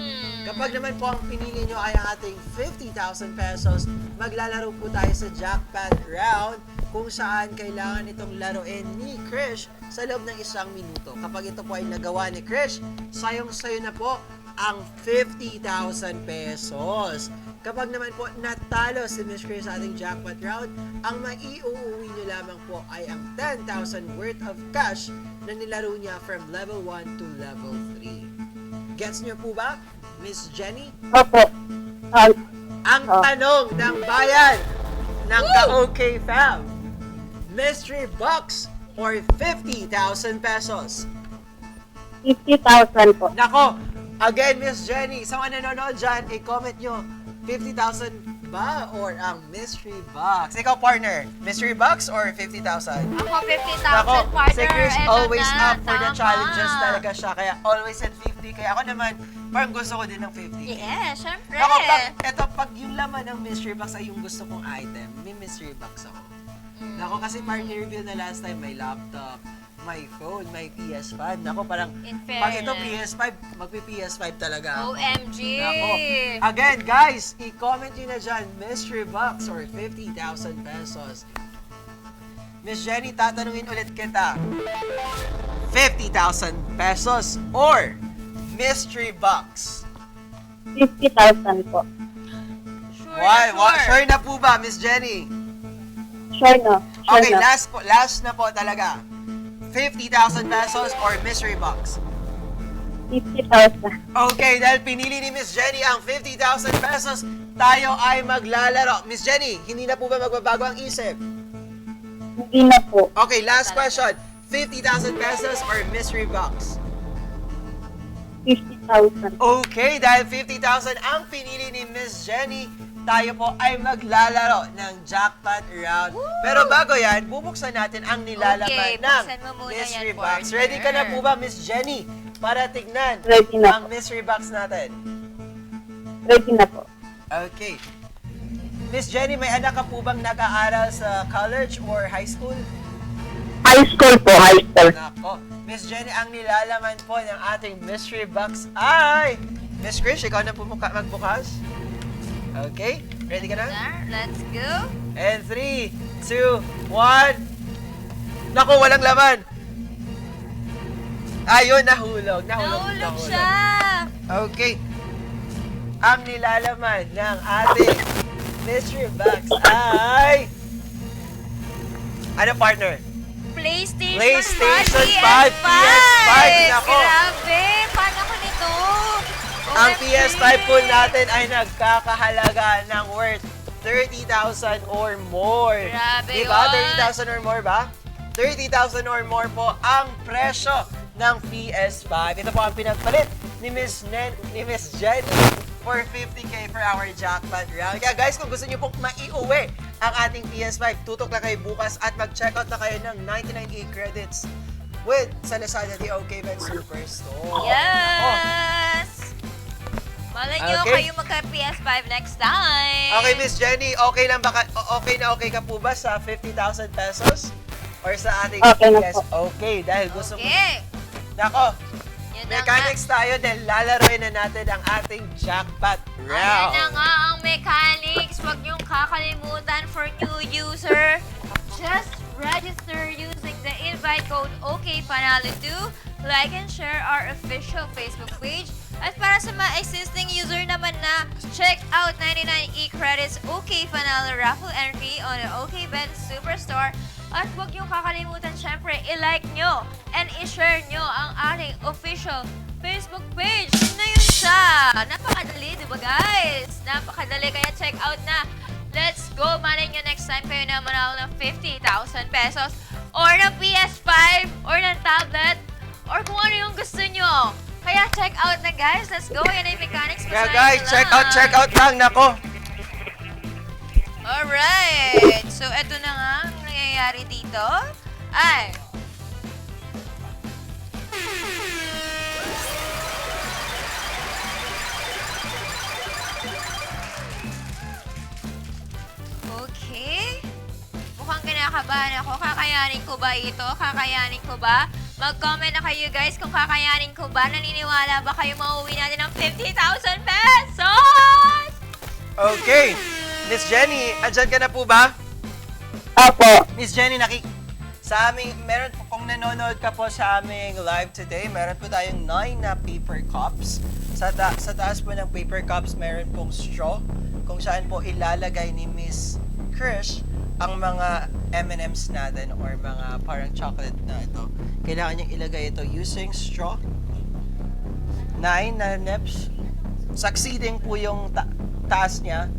Kapag naman po ang pinili nyo ay ang ating 50,000 pesos, maglalaro po tayo sa jackpot round kung saan kailangan itong laruin ni Krish sa loob ng 1 minuto. Kapag ito po ay nagawa ni Krish, sayong-sayo na po ang 50,000 pesos. Kapag naman po natalo si Miss Krish sa ating jackpot round, ang maiuuwi nyo lamang po ay ang 10,000 worth of cash na nilaro niya from level 1 to level 3. Gets nyo po ba, Miss Jenny? Opo. Ang tanong ng bayan ng Ka-OK Fam, mystery box or 50,000 pesos? 50,000 po. Nako, again, Miss Jenny, sa mga nanonood dyan, i-comment nyo, 50,000 ba or ang mystery box? Ikaw, partner, mystery box or 50,000? Ako, 50,000 Nako, partner. si Chris Eto always na, up for the tama. challenges talaga siya, kaya always at 50. Kaya ako naman, parang gusto ko din ng 50. Yes, syempre. Nako, pag yung laman ng mystery box ay yung gusto kong item, may mystery box ako. Nako, kasi parang ni-reveal na last time, may laptop, may phone, may PS5. Nako, parang In pag ito fairness. PS5, magpi-PS5 talaga ako. OMG. Nako. Again, guys, i-comment nyo na dyan, mystery box or 50,000 pesos. Miss Jenny, tatanungin ulit kita. 50,000 pesos or mystery box? 50,000 po. Sure, Why? sure. Sure na po ba, Miss Jenny? Sure na. Sure Okay, na. last na po talaga. 50,000 pesos or mystery box? 50,000. Okay, dahil pinili ni Miss Jenny ang 50,000 pesos, tayo ay maglalaro. Miss Jenny, hindi na po ba magbabago ang isip? Hindi na po. Okay, last question. 50,000 pesos or mystery box? 50,000. Okay, dahil 50,000 ang pinili ni Miss Jenny, tayo po ay maglalaro ng jackpot round. Pero bago yan, bubuksan natin ang nilalaman Okay, ng buksan mo muna mystery yan, box. partner. Ready ka na po ba, Miss Jenny? Para tignan Ready na ang po. mystery box natin. Ready na po. Okay. Miss Jenny, may anak ka po bang nag-aaral sa college or high school? High school po. High school. Nako. Miss Jenny, ang nilalaman po ng ating mystery box ay... Miss Krish, ikaw na po magbukas. Okay, ready ka na? Let's go. And 3, 2, 1. Naku, walang laman. Ayun, nahulog. Nahulog siya. Okay. Ang nilalaman ng ating mystery box ay... Ano, partner? PlayStation 5, PS5. Nako. Grabe, paano ko nito? Ang OMG. PS5 po natin ay nagkakahalaga ng worth 30,000 or more. Grabe Diba? yun. 30,000 or more ba? 30,000 or more po ang presyo ng PS5. Ito po ang pinagpalit ni Miss Jenny for 50k for our jackpot round. Kaya guys, kung gusto niyo pong maiuwi ang ating PS5, tutok na kayo bukas at mag-checkout na kayo ng 99 credits with sa Lazada The OK Bet Superstore. Yes! Malay nyo Okay. kayo magka-PS5 next time. Okay, Miss Jenny, okay ka po ba sa 50,000 pesos? Or sa ating Okay na PS? po. Okay, dahil gusto ko... Okay. Nako, Yun na mechanics tayo dahil lalaroin na natin ang ating jackpot Ayan round. na nga ang mechanics. Huwag niyong kakalimutan for new user. Just register using the invite code OKPanalo2. Like and share our official Facebook page. At para sa mga existing user naman na check out 99 e-credits OK Panalo raffle entry on the OK Bet Superstore. At huwag niyong kakalimutan syempre i-like nyo and i-share nyo ang ating official Facebook page. Yun na yun siya. Napakadali, di ba guys? Napakadali, kaya check out na. Let's go! Malay nyo next time kayo na manalo ng 50,000 pesos or ng PS5 or ng tablet or kung ano yung gusto nyo. Kaya check out na guys. Let's go! Yan ay mechanics. Kaya Basahin guys, nyo check lang. out lang. Nako, Alright! So, eto na nga ang nangyayari dito. Ay! kinakabahan ako. Kakayanin ko ba ito? Kakayanin ko ba? Mag-comment na kayo guys kung kakayanin ko ba. Naniniwala ba kayo mauwi natin ng 50,000 pesos? Okay. Miss Jenny, andyan ka na po ba? Opo. Miss Jenny, sa aming, meron po, kung nanonood ka po sa aming live today, meron po tayong 9 na paper cups. Sa taas po ng paper cups, meron pong straw kung saan po ilalagay ni Miss Krish ang mga M&M's natin or mga parang chocolate na ito. Kailangan niyang ilagay ito using straw. 9 na nips. Succeeding po yung taas niya.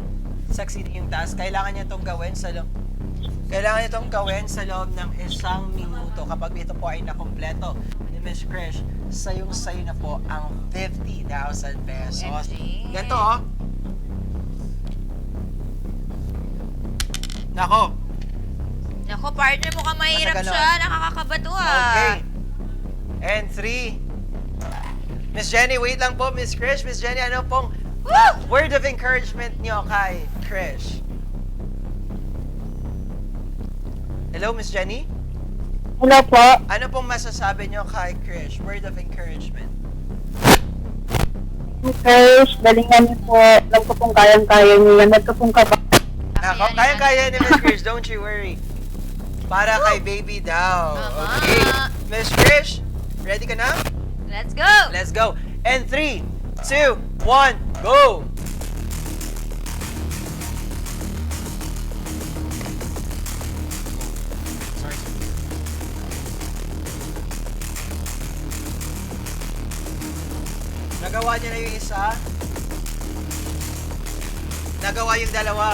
Succeeding yung taas. Kailangan niya itong gawin sa loob. Kailangan itong gawin sa loob ng 1 minuto. Kapag ito po ay nakompleto ni Miss Krish, sayo na po ang 50,000 pesos. OMG. Ganito, oh. Nako. Naku, partner, mukhang mahirap Basta ganon. siya. Nakakakaba to Okay. And 3. Miss Jenny, wait lang po, Miss Krish. Miss Jenny, ano pong word of encouragement niyo kay Krish? Hello, Miss Jenny? Hello po. Ano pong masasabi niyo kay Krish? Word of encouragement. Krish, galingan niyo po. Alam ko pong kayang-kaya niyo yan. Huwag ka pong kaba. Nako, kaya-kaya ni Miss Krish, don't you worry. Para kay baby daw. Tama. Okay. Miss Krish, ready ka na? Let's go! Let's go. And 3, 2, 1, go! Sorry. Nagawa niya na yung isa. Nagawa yung dalawa.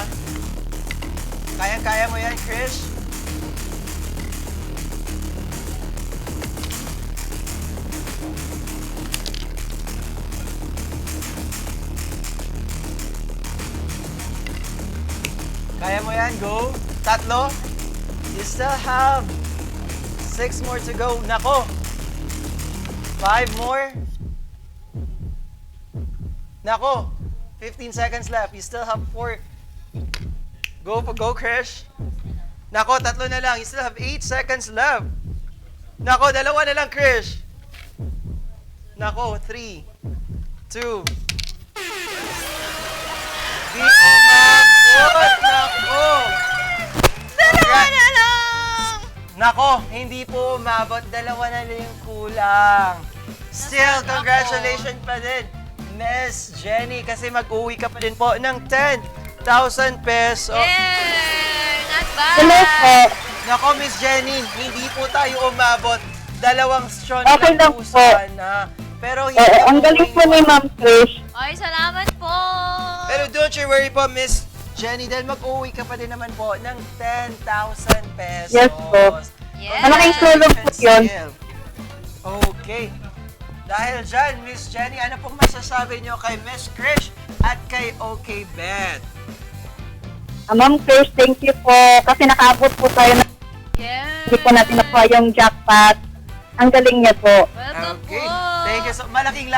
Kayang-kaya mo yan, Krish. Kaya mo yan, go. 3. You still have 6 more to go. Nako. 5 more. Nako. 15 seconds left. You still have 4. Go, Krish. Nako, 3 na lang. You still have 8 seconds left. Nako, 2 na lang, Krish. Nako, 3, 2. Di umabot. Nako. Dalawa na lang! Nako, hindi po umabot. 2 na lang yung kulang. Still, Nasaan congratulations pa din, Miss Jenny, kasi mag-uwi ka pa din po ng 10,000 pesos. Yeah! Not Hello po. bad! Nako, Miss Jenny, hindi po tayo umabot. 2 straw na Okay lang lang po po. sana. Pero hindi Ang galing po ni Ma'am Krish. Ay, salamat po! Pero don't you worry po, Miss Jenny, dahil mag-uwi ka pa din naman po ng 10,000 pesos. Yes po. Yes! Malaking tulong po yun. Okay. Dahil dyan, Miss Jenny, ano pong masasabi nyo kay Miss Krish at kay OK Bet? Ma'am Krish, thank you po. Kasi nakaabot po tayo na Yeah! hindi po natin nakuha yung jackpot. Ang galing niya po. Welcome Okay. po! Thank you so malaking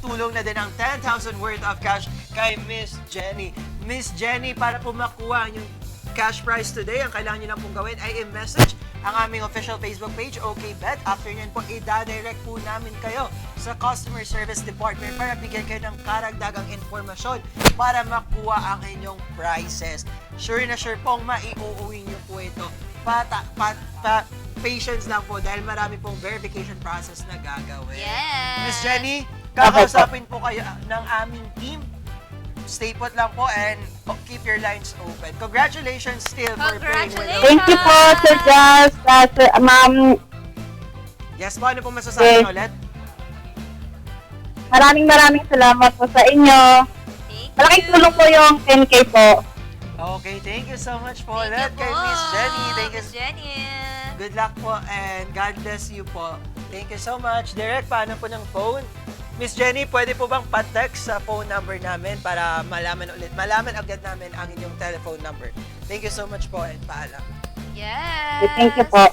tulong na din ang 10,000 worth of cash kay Miss Jenny. Miss Jenny, para po makuha yung cash prize today, ang kailangan nyo lang pong gawin ay i-message ang aming official Facebook page, OKBet. After nyan po, i-direct po namin kayo sa Customer Service Department para bigyan kayo ng karagdagang informasyon para makuha ang inyong prizes. Sure na sure pong maiuuwi nyo po ito. Patience lang po dahil marami pong verification process na gagawin. Yes! Miss Jenny, kakausapin po kayo ng aming team. Stay put lang po and keep your lines open. Congratulations still for playing with us. Thank you po, Sir Jazz. Sir, Ma'am, Yes po, ano po masasabi niyo ulit? maraming salamat po sa inyo. Thank Malaking you. tulong po yung 10K po. Okay, thank you so much po Thank ulit you kay po, Miss Jenny. Thank you. Miss Jenny. Good luck po and God bless you po. Thank you so much. Direct, paano po ng phone? Miss Jenny, pwede po bang pa-text sa phone number namin para malaman agad namin ang inyong telephone number. Thank you so much po and paalam. Yes! Thank you po.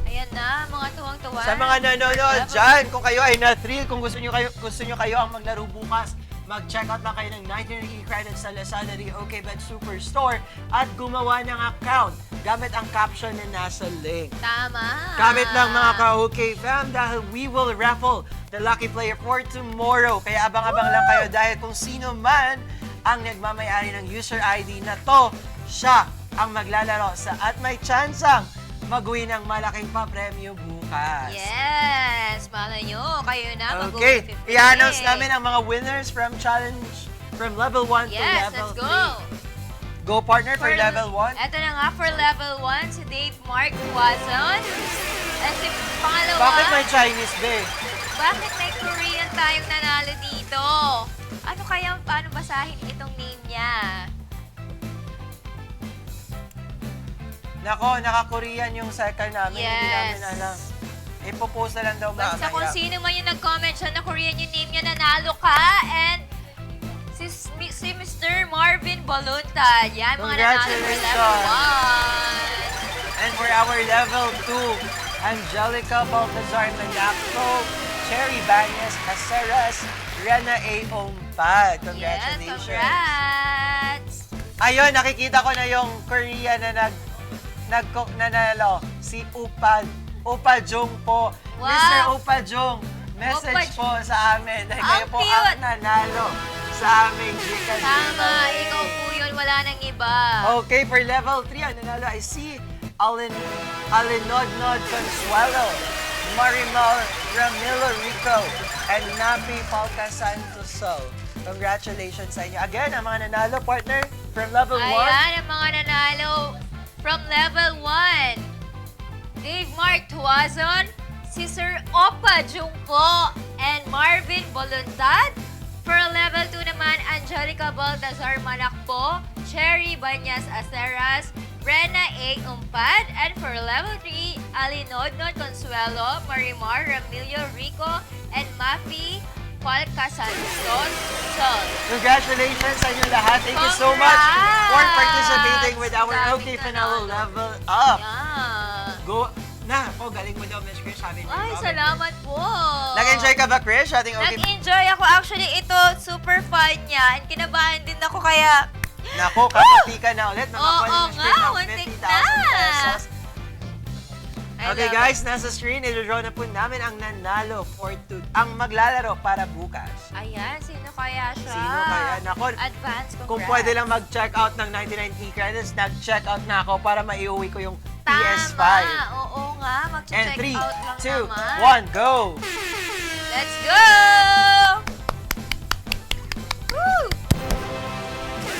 Ayan na, mga tuwang-tuwa. Sa mga nanonood dyan, kung kayo ay na-thrill, kung gusto nyo kayo ang maglaro bukas, mag-check out lang kayo ng 99 credits sa Lazada The OKBet Superstore at gumawa ng account gamit ang caption na nasa link. Tama. Gamit lang mga ka-OK fam dahil we will raffle the lucky player for tomorrow. Kaya abang-abang lang kayo dahil kung sino man ang nagmamayari ng user ID na to, siya ang maglalaro sa at may tsansang mag-win ng malaking pa-premyo bukas. Yes! Malay nyo, kayo na Okay, mag-50. i-announce namin ang mga winners from challenge from level 1 to Yes, level let's 3. go! Go partner for level 1. Eto na nga for level 1, si Dave Mark Wazon. At si pangalawa, Bakit may Chinese, be? bakit may Korean tayong nanalo dito? Ano kaya, paano basahin itong name niya? Nako, naka-Korean yung second namin. Hindi namin Yes. alam. Ipopost na lang daw Basta kung mamaya. sino man yung nag-comment siya na Korean yung name niya, nanalo ka. And si Mr. Marvin Balunta. Yan, mga nanalo for level 1. And for our level 2, Angelica Baltazar Manacco, Cherry Banyas Caceres, Rena A. Ompad. Yes, Congratulations. congrats! Ayun, nakikita ko na yung Korean na nanalo. Si Upajong po. Wow. Mr. Upajong, message po sa amin na kayo Ang po cute. ang nanalo sa aming Gcash Tama, giveaway. ikaw po yun, wala nang iba. Okay, for level 3, ang nanalo ay si Alinodnod Consuelo, Marimar Ramilo Rico, and Napi Palca Santoso. Congratulations sa inyo. Again, ang mga nanalo, partner, from level 1. Ayan, ang mga nanalo from level 1. Dave Mark Tuazon, si Sir Opa Jungpo, and Marvin Voluntad. For level 2 naman, Angelica Baltazar Manakpo, Cherry Banyas Aceras, Rena A. Umpad, and for level 3, Alinodnod Consuelo, Marimar Ramilio Rico, and Mafi Palcasantos Sol. Congratulations sa inyo lahat. Thank you so much for participating with our Daming OK nanalo. Finalo Level Up. Yan. Go! Na, galing mo daw, Miss Chris. Sabi niyo. Ay, salamat po. Nag-enjoy ka ba, Chris? Ating OK. Nag-enjoy ako. Actually, ito, super fun niya. And kinabahan din ako kaya... Nako, kamunti ka na ulit. Oo Nakakuha ni Miss Chris nga, ng muntik 50,000 na. pesos. I Okay love guys, nasa screen, i-draw na po namin ang nanalo ang maglalaro para bukas. Ayan, sino kaya siya? Sino kaya? Nako, Advance, congrats. kung pwede lang mag-check out ng 99 e-credits, nag-check out na ako para maiuwi ko yung PS5. Tama, oo nga. And Mag-check 3, out lang 2, naman. 1, go! Let's go! Woo!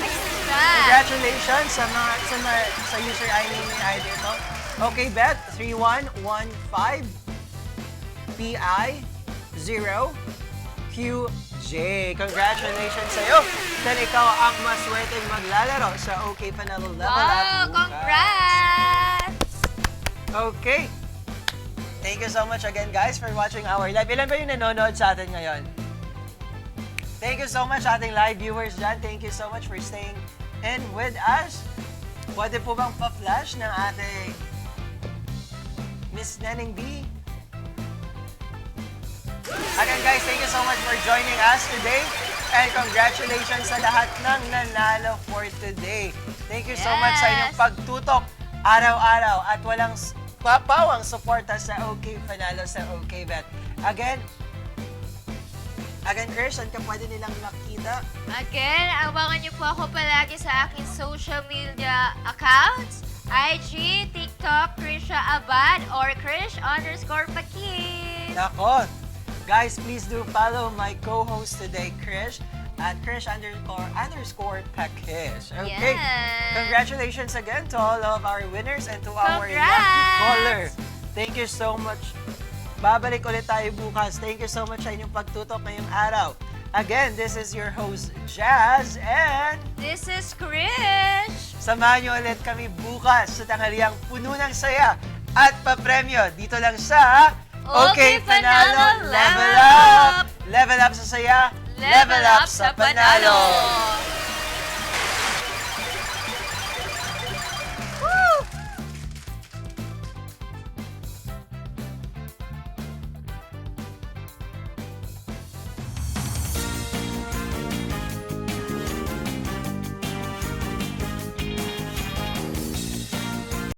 Ayun na siya. Congratulations sa user ID ito. Okay, bet 3115 PI 0 QJ. Congratulations sa'yo. Dahil ikaw ang maswerteng maglalaro sa OK Finalo Level Up Wow, bukas. congrats! Okay. Thank you so much again, guys, for watching our live. Ilan ba yung nanonood sa atin ngayon? Thank you so much ating live viewers dyan. Thank you so much for staying in with us. Pwede po bang pa-flash ng ating Miss Neneng B? Again, guys, thank you so much for joining us today. And congratulations sa lahat ng nanalo for today. Thank you so much sa inyong Yes. pagtutok araw-araw at walang papawang suporta sa OK Finalo sa OK Bet. Again, Chris, saan ka pwede nilang makita? Again, abangan niyo po ako palagi sa aking social media accounts. IG, TikTok, Krisha Abad, or Krish_Pakis. Nako! Guys, please do follow my co-host today, Krish, at Krish_Pakis. Okay? Yes. Congratulations again to all of our winners and to our lucky Congrats! caller. Thank you so much. Babalik ulit tayo bukas. Thank you so much sa inyong pagtutok ngayong araw. Again, this is your host, Jazz, and This is Krish. samahan niyo ulit kami bukas sa tanghaliang puno ng saya at papremyo dito lang sa OK Panalo Level Level Up! Up! Level up sa saya, Level up sa panalo!